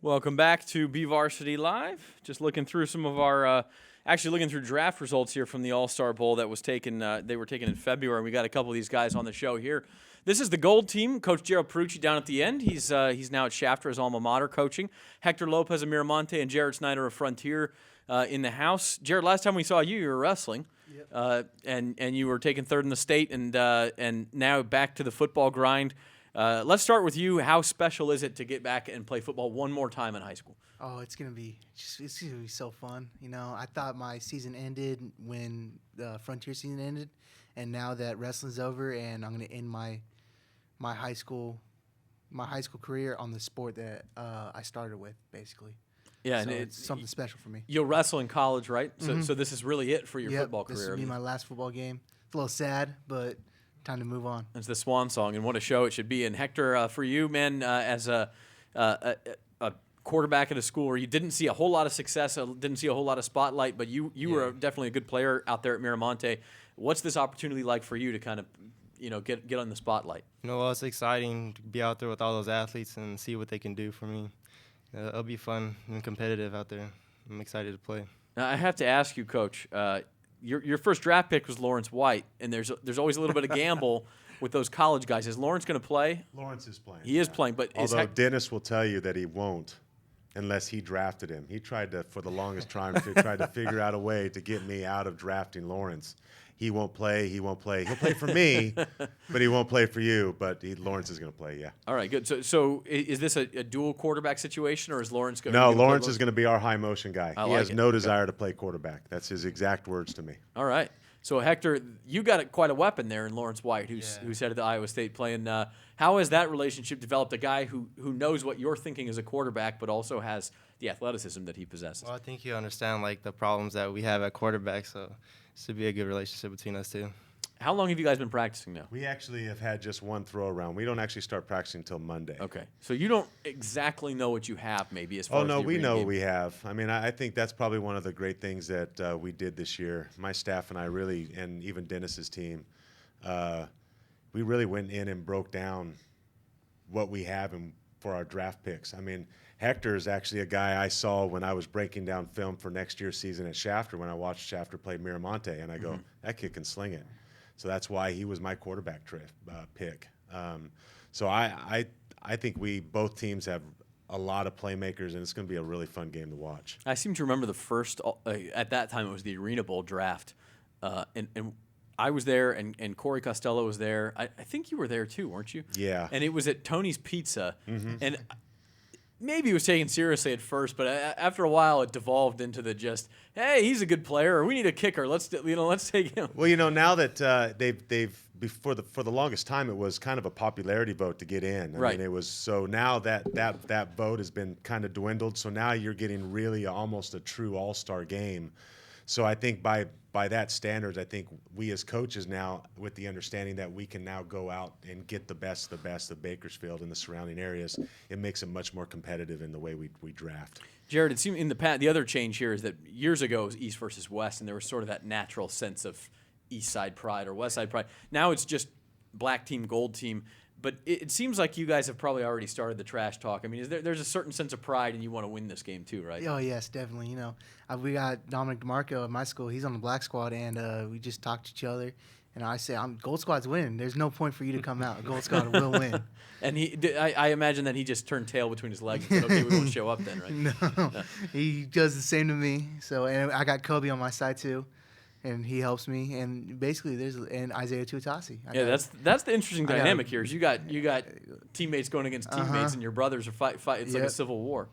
Welcome back to BVarsity Live. Just looking through some of our, actually looking through draft results here from the All-Star Bowl that was taken. They were taken in February. We got a couple of these guys on the show here. This is the gold team. Coach Jerald Pierucci down at the end. He's now at Shafter, his alma mater, coaching. Hector Lopez of Miramonte and Jarrod Snyder of Frontier in the house. Jarrod, last time we saw you, you were wrestling. Yep. And you were taking third in the state, and now back to the football grind. Let's start with you. How special is it to get back and play football one more time in high school? Oh, it's gonna be so fun. You know, I thought my season ended when the Frontier season ended, and now that wrestling's over, and I'm gonna end my high school career on the sport that I started with, basically. Yeah, so and it's something special for me. You'll wrestle in college, right? So this is really it for your football career. This will be my last football game. It's a little sad, but time to move on. It's the swan song, and what a show it should be. And Hector, for you, man, as a quarterback at a school where you didn't see a whole lot of success, didn't see a whole lot of spotlight, but you were definitely a good player out there at Miramonte. What's this opportunity like for you to kind of, get on the spotlight? Well, it's exciting to be out there with all those athletes and see what they can do for me. It'll be fun and competitive out there. I'm excited to play. Now, I have to ask you, Coach. Your first draft pick was Lawrence White, and there's always a little bit of gamble with those college guys. Is Lawrence going to play? Lawrence is playing. He is playing, but although Dennis will tell you that he won't unless he drafted him. He tried to, for the longest time, to figure out a way to get me out of drafting Lawrence. He won't play. He won't play. He'll play for me, but he won't play for you. But Lawrence is going to play, yeah. All right, good. So is this a dual quarterback situation, or is Lawrence going to No, Lawrence is going to be our high motion guy. He has no Okay. desire to play quarterback. That's his exact words to me. All right. So, Hector, you got quite a weapon there in Lawrence White, who's headed to Iowa State playing. How has that relationship developed? A guy who knows what you're thinking as a quarterback, but also has the athleticism that he possesses. Well, I think you understand the problems that we have at quarterback, so it should be a good relationship between us two. How long have you guys been practicing now? We actually have had just one throw around. We don't actually start practicing until Monday. Okay. So you don't exactly know what you have, maybe, as far as Oh, no, the we arena know game. what we have. I mean, I think that's probably one of the great things that we did this year. My staff and I really, and even Dennis's team, we really went in and broke down what we have for our draft picks. I mean, Hector is actually a guy I saw when I was breaking down film for next year's season at Shafter when I watched Shafter play Miramonte, and I go, that kid can sling it. So that's why he was my quarterback pick. So I think both teams have a lot of playmakers, and it's going to be a really fun game to watch. I seem to remember the first, at that time it was the Arena Bowl draft, and I was there, and Corey Costello was there. I think you were there too, weren't you? Yeah. And it was at Tony's Pizza, and maybe it was taken seriously at first, but after a while it devolved into the just, hey, he's a good player, or we need a kicker. Let's take him. Well, now that they've for the longest time it was kind of a popularity vote to get in. I mean, it was so now that vote has been kind of dwindled. So now you're getting really almost a true all-star game. So I think by that standards, I think we as coaches now, with the understanding that we can now go out and get the best of Bakersfield and the surrounding areas, it makes it much more competitive in the way we draft. Jarrod, it seemed in the past, the other change here is that years ago it was East versus West, and there was sort of that natural sense of East Side pride or West Side pride. Now it's just black team, gold team. But it seems like you guys have probably already started the trash talk. I mean, there's a certain sense of pride, and you want to win this game too, right? Oh, yes, definitely. You know, we got Dominic DeMarco at my school. He's on the black squad, and we just talk to each other. And I say, gold squad's winning. There's no point for you to come out. Gold squad will win. And I imagine that he just turned tail between his legs and said, okay, we won't show up then, right? No, he does the same to me. So, and I got Kobe on my side too. And he helps me, and basically and Isaiah Tuatasi. Yeah, that's the interesting dynamic here. Is you got teammates going against teammates, and your brothers are fight. It's like a civil war.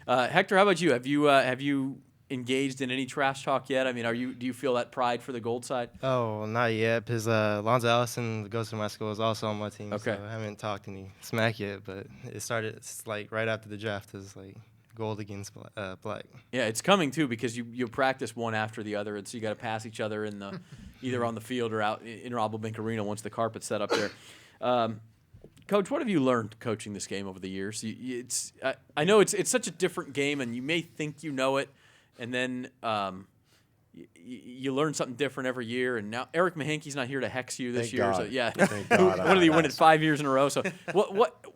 Hector, how about you? Have you engaged in any trash talk yet? I mean, do you feel that pride for the gold side? Oh, not yet, because Lonzo Allison, who goes to my school, is also on my team. Okay. So I haven't talked any smack yet, but it's right after the draft is gold against black. Yeah, it's coming too because you practice one after the other, and so you got to pass each other in the either on the field or out in Rabobank Arena once the carpet's set up there. Coach, what have you learned coaching this game over the years? I know it's such a different game, and you may think you know it, and then you learn something different every year. And now Eric Mahanke's not here to hex you this Thank year. God. So yeah, Thank God. what did he win it 5 years in a row? So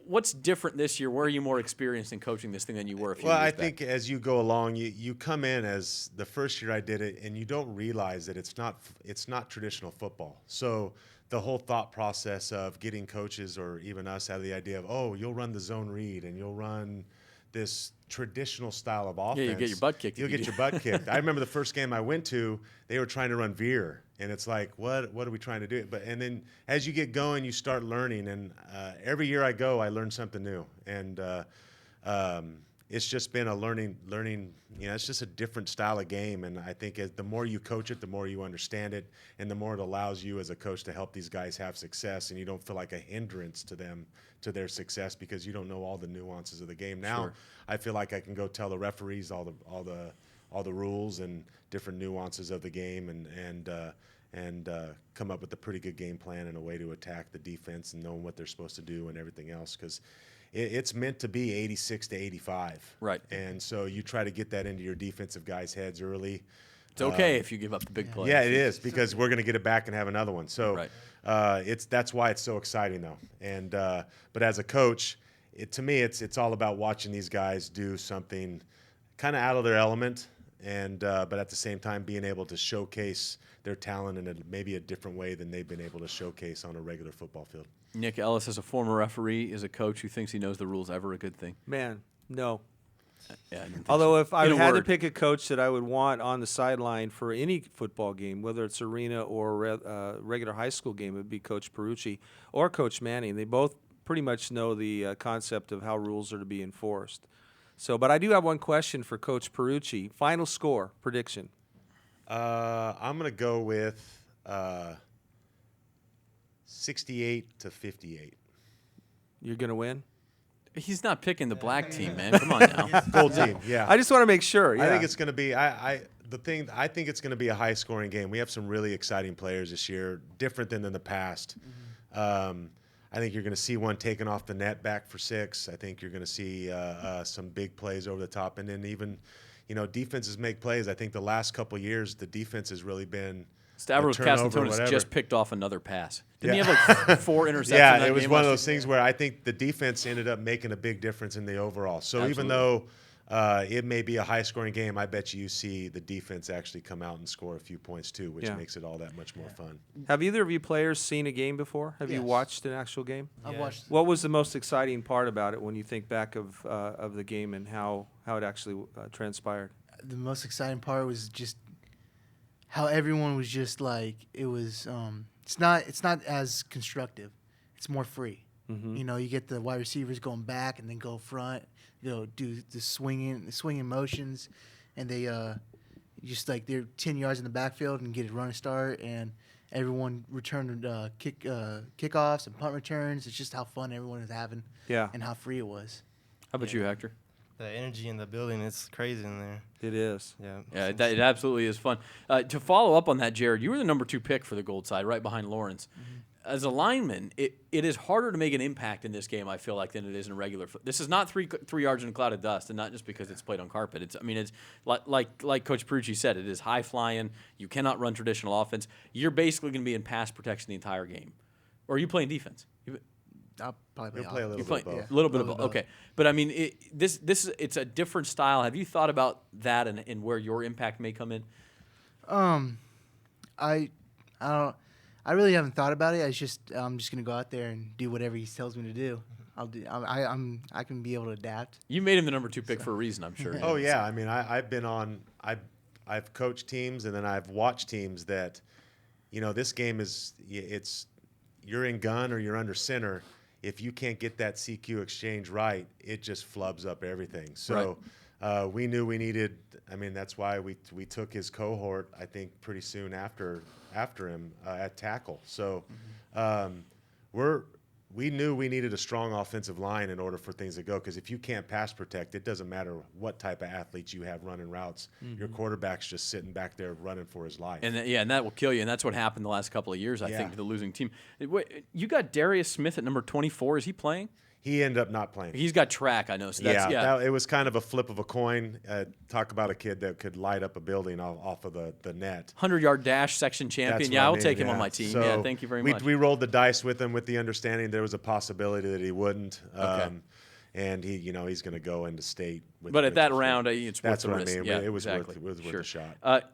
what's different this year? Where are you more experienced in coaching this thing than you were a few Well, years I back? think as you go along, you come in as the first year I did it, and you don't realize that it's not traditional football. So the whole thought process of getting coaches or even us out of the idea of, oh, you'll run the zone read and you'll run this traditional style of offense. Yeah, you get your butt kicked. You'll get your butt kicked. I remember the first game I went to, they were trying to run veer, and it's like, what are we trying to do? And then as you get going, you start learning, and every year I go, I learn something new, and it's just been a learning. It's just a different style of game, and I think the more you coach it, the more you understand it, and the more it allows you as a coach to help these guys have success, and you don't feel like a hindrance to them, to their success, because you don't know all the nuances of the game. Now, Sure. I feel like I can go tell the referees all the rules and different nuances of the game, and come up with a pretty good game plan and a way to attack the defense and knowing what they're supposed to do and everything else, because it's meant to be 86 to 85. Right. And so you try to get that into your defensive guys' heads early. It's okay if you give up the big play. Yeah, it is, because we're going to get it back and have another one. So Right. That's why it's so exciting, though. And but as a coach, to me, it's all about watching these guys do something kind of out of their element, and but at the same time being able to showcase their talent in maybe a different way than they've been able to showcase on a regular football field. Nick Ellis, as a former referee, is a coach who thinks he knows the rules, ever a good thing? Man, no. Yeah, I didn't think Although so. if I In a had to word. pick a coach that I would want on the sideline for any football game, whether it's arena or regular high school game, it would be Coach Pierucci or Coach Manning. They both pretty much know the concept of how rules are to be enforced. So, but I do have one question for Coach Pierucci. Final score prediction. I'm going to go with 68 to 58. You're going to win? He's not picking the black team, man. Come on now. Gold team, yeah. I just want to make sure. Yeah. I think it's going to be. I think it's going to be a high-scoring game. We have some really exciting players this year, different than in the past. I think you're going to see one taken off the net back for 6. I think you're going to see some big plays over the top, and then even, defenses make plays. I think the last couple of years, the defense has really been. Stavros turnover, Castantonis whatever. just picked off another pass. Didn't Yeah. he have like 4 interceptions? Yeah, that it was game one of last those things where I think the defense ended up making a big difference in the overall. So even Absolutely. though it may be a high-scoring game, I bet you see the defense actually come out and score a few points too, which Yeah. makes it all that much more fun. Have either of you players seen a game before? Have you Yes. watched an actual game? I've watched. What was the most exciting part about it when you think back of the game and how it actually transpired? The most exciting part was just how everyone was just like it was. It's not as constructive. It's more free. Mhm. You get the wide receivers going back and then go front. Do the swinging motions, and they just like they're 10 yards in the backfield and get a running start, and everyone returned kickoffs and punt returns. It's just how fun everyone was having, Yeah, and how free it was. How about you, Hector? The energy in the building, it's crazy in there. it is. Yeah. Yeah, it absolutely is fun. To follow up on that, Jarrod, you were the number 2 pick for the Gold Side, right behind Lawrence. As a lineman, it is harder to make an impact in this game, I feel like, than it is in regular. This is not three yards in a cloud of dust, and not just because it's played on carpet. It's like Coach Pierucci said, it is high flying. You cannot run traditional offense. You're basically going to be in pass protection the entire game, or are you playing defense? I'll probably You'll play a little You bit play of both. a little bit of both. Okay, but I mean, it's a different style. Have you thought about that and where your impact may come in? I don't. I really haven't thought about it. I'm just gonna go out there and do whatever he tells me to do. I'll do. I can be able to adapt. You made him the number 2 pick for a reason, I'm sure. Oh yeah, I mean I've coached teams, and then I've watched teams that, this game you're in gun or you're under center. If you can't get that CQ exchange right, it just flubs up everything. So we knew we needed. I mean, that's why we took his cohort, I think, pretty soon after him at tackle. So we knew we needed a strong offensive line in order for things to go, because if you can't pass protect, it doesn't matter what type of athletes you have running routes. Your quarterback's just sitting back there running for his life. And and that will kill you, and that's what happened the last couple of years, I think, to the losing team. You got Darius Smith at number 24. Is he playing? He ended up not playing. He's got track, I know. So that's, It was kind of a flip of a coin. Talk about a kid that could light up a building off of the net. 100-yard dash section champion. That's Yeah, what I I'll mean, take him yeah. on my team. So Yeah, thank you very much. We rolled the dice with him with the understanding there was a possibility that he wouldn't. Okay. And he's going to go into state. But at that round, it's worth that's the what risk. I mean. Yeah, it was exactly. worth Sure. a shot.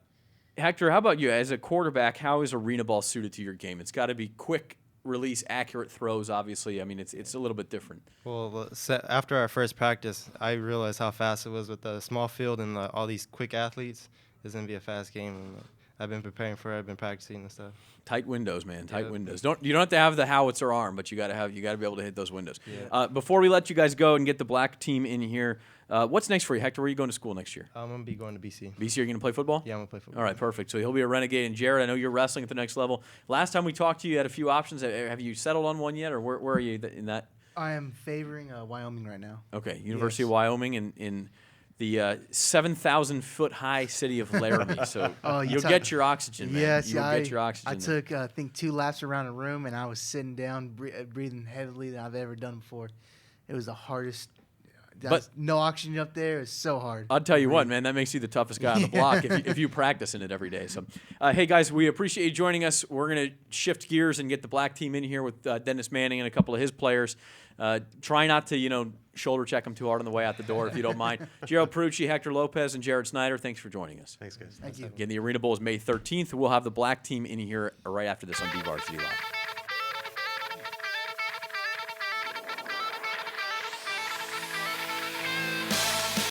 Hector, how about you? As a quarterback, how is arena ball suited to your game? It's got to be quick release, accurate throws, obviously. I mean, it's a little bit different. Well, after our first practice, I realized how fast it was with the small field and all these quick athletes. It's going to be a fast game. And I've been preparing for it. I've been practicing and stuff. Tight windows, man. Tight windows. You don't have to have the howitzer arm, but you got to be able to hit those windows. Yeah. Before we let you guys go and get the black team in here, what's next for you, Hector? Where are you going to school next year? I'm going to be going to BC. BC, are you going to play football? Yeah, I'm going to play football. All right, perfect. So he'll be a Renegade. And Jarrod, I know you're wrestling at the next level. Last time we talked to you, you had a few options. Have you settled on one yet, or where are you in that? I am favoring Wyoming right now. Okay, University of Yes. Wyoming in the 7,000-foot high city of Laramie. So you'll talk- get your oxygen, man. Yes, You'll get your oxygen. I there. took I think 2 laps around a room, and I was sitting down, breathing heavily than I've ever done before. It was the hardest. But- no oxygen up there. It's so hard. I'll tell you what, man, that makes you the toughest guy on the block if you practice in it every day. So, hey, guys, we appreciate you joining us. We're going to shift gears and get the black team in here with Dennis Manning and a couple of his players. Try not to, shoulder check them too hard on the way out the door, if you don't mind. Jerald Pierucci, Hector Lopez, and Jarrod Snyder, thanks for joining us. Thanks, guys. Thank you. Again, the Arena Bowl is May 13th. We'll have the black team in here right after this on BVarsity Live.